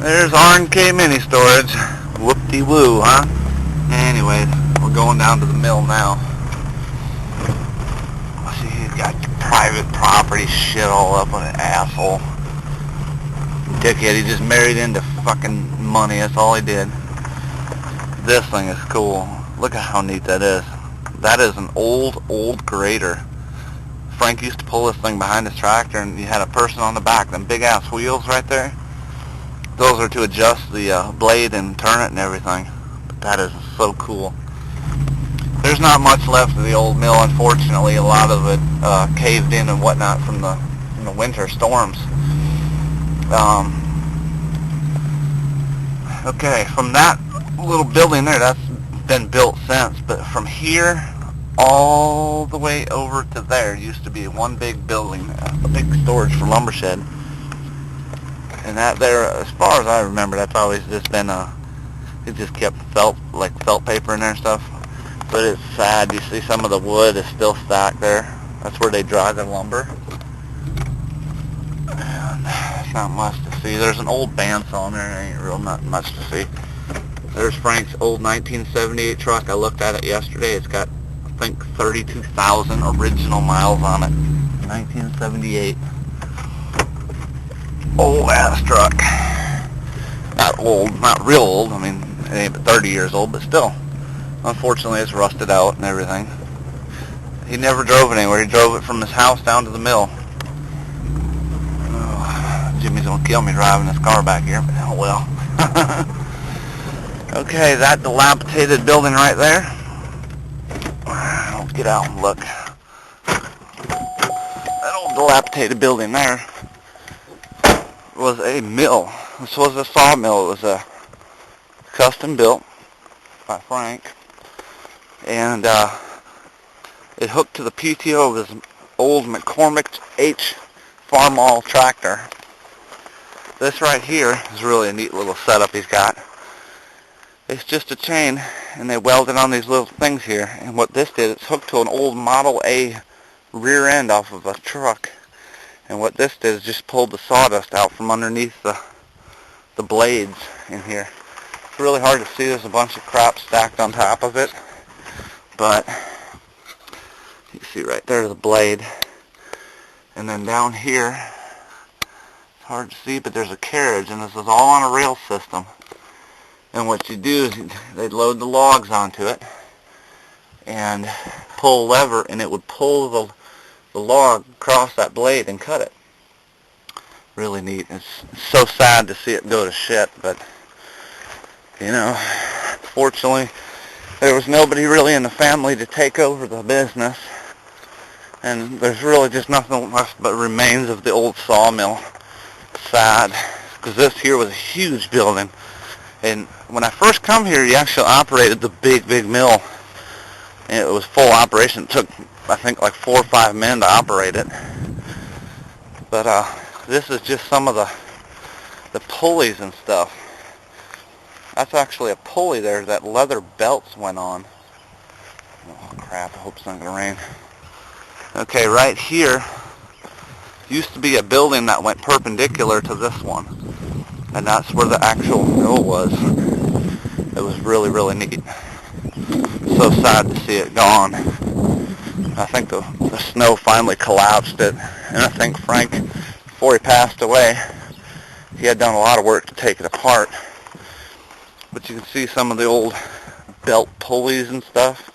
There's R&K Mini Storage. Whoop-de-woo, huh? Anyways, we're going down to the mill now. See, he's got private property shit all up on an asshole. Dickhead, he just married into fucking money, that's all he did. This thing is cool. Look at how neat that is. That is an old grader. Frank used to pull this thing behind his tractor, and you had a person on the back. Them big ass wheels right there, those are to adjust the blade and turn it and everything. But that is so cool. There's not much left of the old mill, unfortunately. A lot of it caved in and whatnot from the winter storms. Okay, from that little building there, that's been built since, but from here all the way over to there used to be one big building, a big storage for lumber shed. And that there, as far as I remember, that's always just been it just kept felt paper in there and stuff. But it's sad, you see some of the wood is still stacked there. That's where they dry their lumber. And there's not much to see. There's an old bandsaw in there, ain't real not much to see. There's Frank's old 1978 truck. I looked at it yesterday. It's got, I think, 32,000 original miles on it. 1978. Old ass truck. Not old, not real old. I mean, it ain't but 30 years old, but still. Unfortunately, it's rusted out and everything. He never drove it anywhere. He drove it from his house down to the mill. Oh, Jimmy's gonna kill me driving this car back here, but oh well. Okay, that dilapidated building right there. Let's get out and look. That old dilapidated building there was a mill. This was a sawmill. It was a custom built by Frank, and it hooked to the PTO of his old McCormick H Farmall tractor. This right here is really a neat little setup he's got. It's just a chain, and they welded on these little things here. And what this did, it's hooked to an old Model A rear end off of a truck. And what this did is just pulled the sawdust out from underneath the blades in here. It's really hard to see. There's a bunch of crap stacked on top of it. But you see right there the blade. And then down here, it's hard to see, but there's a carriage, and this is all on a rail system. And what you do is they'd load the logs onto it and pull a lever, and it would pull the log across that blade and cut it. Really neat. It's so sad to see it go to shit, but you know, fortunately there was nobody really in the family to take over the business, and there's really just nothing left but remains of the old sawmill. Sad, because this here was a huge building. And when I first come here, you actually operated the big mill. And it was full operation. It took, I think, like 4 or 5 men to operate it. But this is just some of the pulleys and stuff. That's actually a pulley there that leather belts went on. Oh crap, I hope it's not going to rain. Okay, right here used to be a building that went perpendicular to this one. And that's where the actual mill was. It was really neat. So sad to see it gone. I think the snow finally collapsed it. And I think Frank, before he passed away, he had done a lot of work to take it apart. But you can see some of the old belt pulleys and stuff.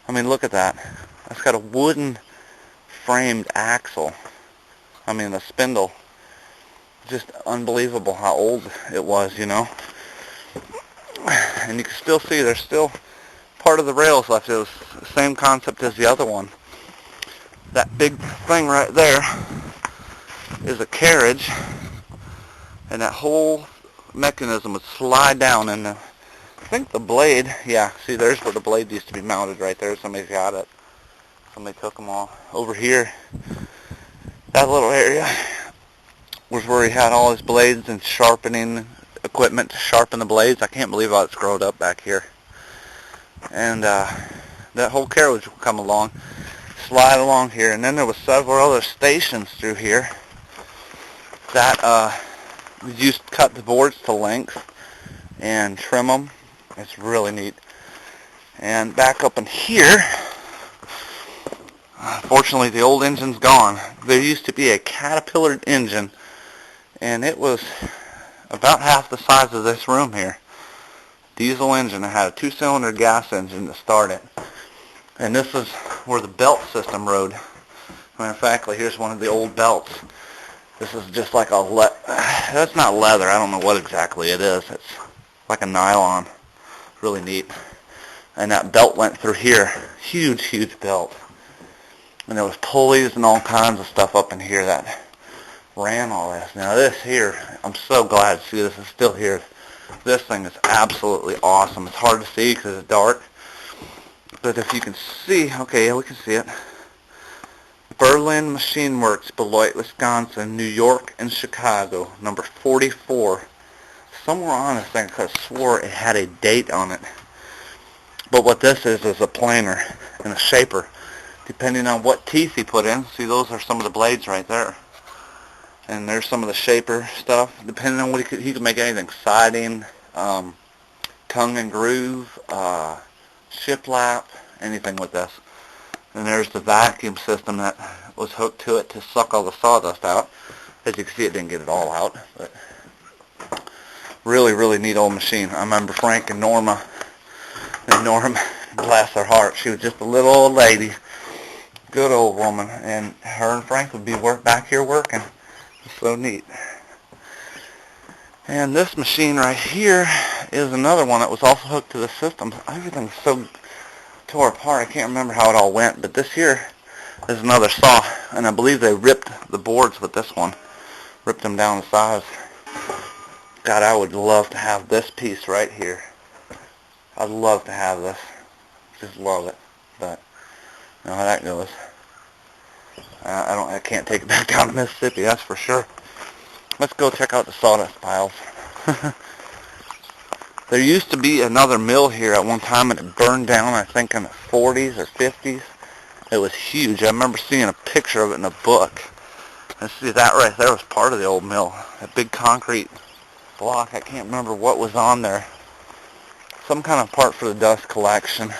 I mean, look at that. That's got a wooden framed axle. I mean, the spindle. Just unbelievable how old it was, you know. And you can still see there's still part of the rails left. It was the same concept as the other one. That big thing right there is a carriage, and that whole mechanism would slide down, and I think the blade, yeah, see there's where the blade used to be mounted right there. Somebody's got it. Somebody took them all. Over here, that little area was where he had all his blades and sharpening equipment to sharpen the blades. I can't believe how it's grown up back here. And that whole carriage would come along, slide along here, and then there was several other stations through here that We just cut the boards to length and trim them. It's really neat. And back up in here, unfortunately the old engine's gone. There used to be a Caterpillar engine, and it was about half the size of this room here. Diesel engine. It had a 2-cylinder gas engine to start it. And this is where the belt system rode. Matter of fact, here's one of the old belts. This is just like a that's not leather. I don't know what exactly it is. It's like a nylon. Really neat. And that belt went through here. Huge, huge belt. And there was pulleys and all kinds of stuff up in here that ran all this. Now this here, I'm so glad to see this is still here. This thing is absolutely awesome. It's hard to see because it's dark. But if you can see, okay, yeah, we can see it. Berlin Machine Works, Beloit, Wisconsin, New York, and Chicago, number 44. Somewhere on this thing, I could have swore it had a date on it. But what this is a planer and a shaper, depending on what teeth he put in. See, those are some of the blades right there. And there's some of the shaper stuff. Depending on what he could make anything. Siding, tongue and groove, shiplap, anything with this. And there's the vacuum system that was hooked to it to suck all the sawdust out. As you can see, it didn't get it all out. But really, really neat old machine. I remember Frank and Norma. And Norma, bless her heart, she was just a little old lady. Good old woman. And her and Frank would be back here working. It's so neat. And this machine right here is another one that was also hooked to the system. Everything's so tore apart. I can't remember how it all went, but this here is another saw, and I believe they ripped the boards with this one. Ripped them down to size. God, I would love to have this piece right here. I'd love to have this. Just love it. But you know how that goes. I can't take it back down to Mississippi, that's for sure. Let's go check out the sawdust piles. There used to be another mill here at one time, and it burned down, I think, in the 40s or 50s. It was huge. I remember seeing a picture of it in a book. And see, that right there was part of the old mill. A big concrete block. I can't remember what was on there. Some kind of part for the dust collection.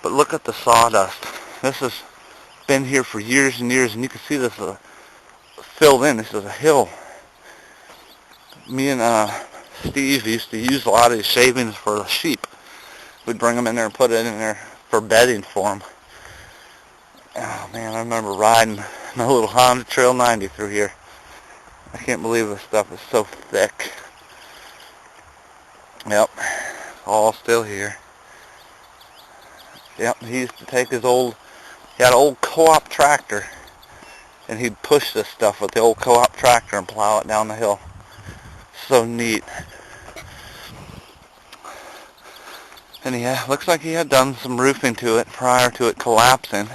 But look at the sawdust. This has been here for years and years, and you can see this filled in. This is a hill. Me and Steve used to use a lot of these shavings for the sheep. We'd bring them in there and put it in there for bedding for them. Oh man, I remember riding my little Honda Trail 90 through here. I can't believe this stuff is so thick. Yep, all still here. Yep, he used to take his he had an old co-op tractor, and he'd push this stuff with the old co-op tractor and plow it down the hill. So neat. And looks like he had done some roofing to it prior to it collapsing.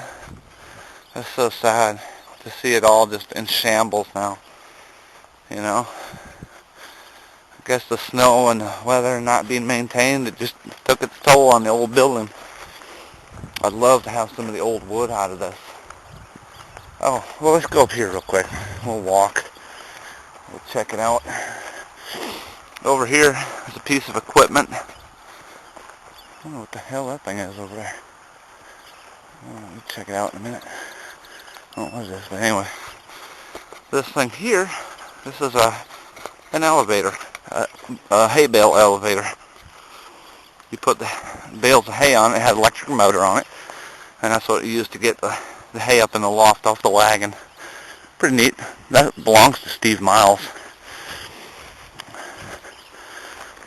That's so sad to see it all just in shambles now. You know? I guess the snow and the weather not being maintained, it just took its toll on the old building. I'd love to have some of the old wood out of this. Oh, well, let's go up here real quick. We'll walk. We'll check it out. Over here is a piece of equipment. I don't know what the hell that thing is over there. We'll check it out in a minute. Oh, what is this? But anyway, this thing here, this is an elevator, a hay bale elevator. You put the bales of hay on it. It had an electric motor on it, and that's what you used to get the hay up in the loft off the wagon. Pretty neat. That belongs to Steve Miles.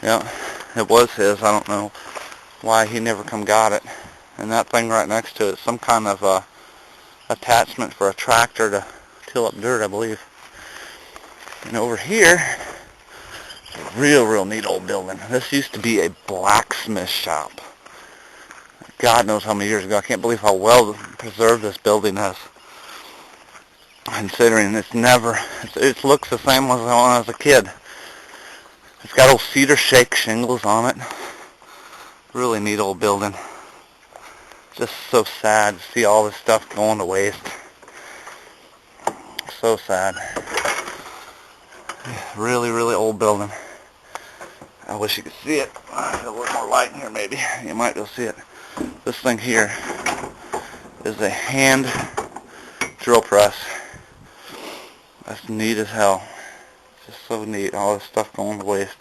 Yeah, it was his. I don't know why he never come got it. And that thing right next to it, some kind of attachment for a tractor to till up dirt, I believe. And over here, a real neat old building. This used to be a blacksmith shop. God knows how many years ago. I can't believe how well preserved this building is. Considering it looks the same as when I was a kid. It's got old cedar shake shingles on it. Really neat old building. Just so sad to see all this stuff going to waste. So sad. Really, really old building. I wish you could see it. A little more light in here maybe. You might be able to see it. This thing here is a hand drill press. That's neat as hell. It's just so neat. All this stuff going to waste.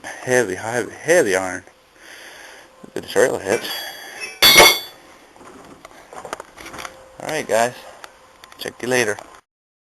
Heavy, heavy, heavy iron. Good trailer hitch. Alright guys. Check you later.